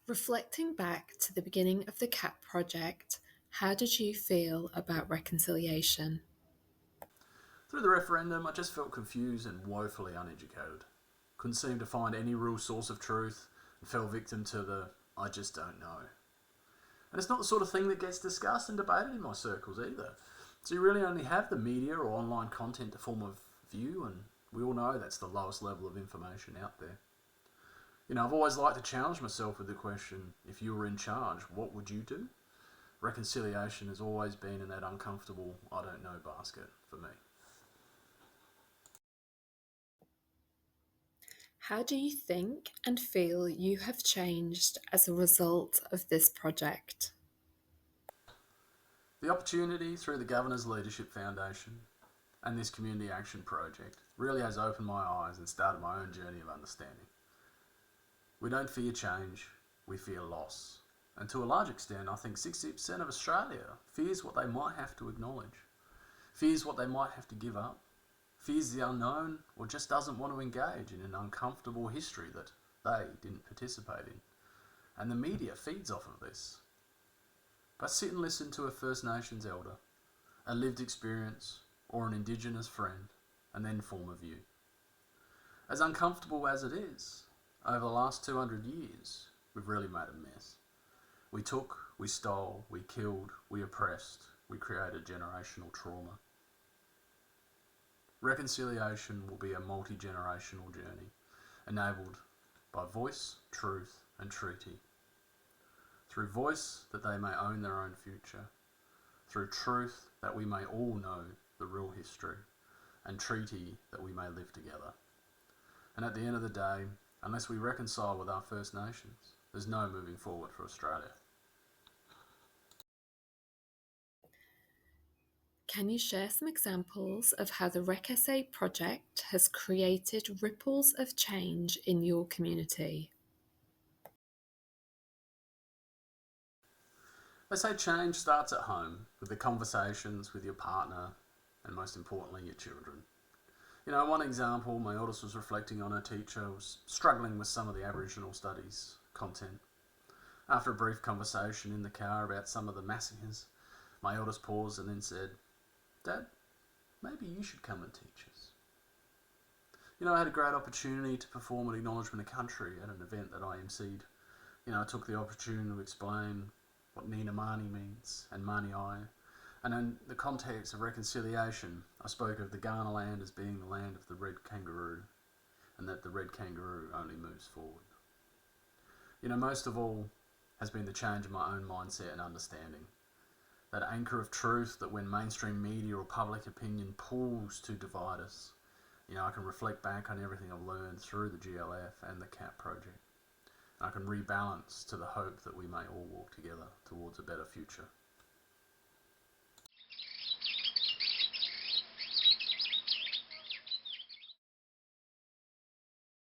Reflecting back to the beginning of the CAP project, how did you feel about reconciliation? Through the referendum, I just felt confused and woefully uneducated. Couldn't seem to find any real source of truth and fell victim to the I just don't know. And it's not the sort of thing that gets discussed and debated in my circles either. So you really only have the media or online content to form a view, and we all know that's the lowest level of information out there. I've always liked to challenge myself with the question, if you were in charge, what would you do? Reconciliation has always been in that uncomfortable I don't know basket for me. How do you think and feel you have changed as a result of this project? The opportunity through the Governor's Leadership Foundation and this community action project really has opened my eyes and started my own journey of understanding. We don't fear change, we fear loss. And to a large extent, I think 60% of Australia fears what they might have to acknowledge, fears what they might have to give up, fears the unknown, or just doesn't want to engage in an uncomfortable history that they didn't participate in. And the media feeds off of this. But sit and listen to a First Nations elder, a lived experience, or an Indigenous friend, and then form a view. As uncomfortable as it is, over the last 200 years, we've really made a mess. We took, we stole, we killed, we oppressed, we created generational trauma. Reconciliation will be a multi-generational journey, enabled by voice, truth, and treaty. Through voice, that they may own their own future. Through truth, that we may all know the real history. And treaty, that we may live together. And at the end of the day, unless we reconcile with our First Nations, there's no moving forward for Australia. Can you share some examples of how the RecSA project has created ripples of change in your community? They say change starts at home, with the conversations with your partner, and most importantly, your children. One example, my eldest was reflecting on her teacher who was struggling with some of the Aboriginal studies content. After a brief conversation in the car about some of the massacres, my eldest paused and then said, "Dad, maybe you should come and teach us." I had a great opportunity to perform an acknowledgement of country at an event that I emceed. I took the opportunity to explain what Nina Mani means and Mani Ai. And in the context of reconciliation, I spoke of the Ghana land as being the land of the red kangaroo, and that the red kangaroo only moves forward. Most of all has been the change in my own mindset and understanding. That anchor of truth that when mainstream media or public opinion pulls to divide us, I can reflect back on everything I've learned through the GLF and the CAP project. And I can rebalance to the hope that we may all walk together towards a better future.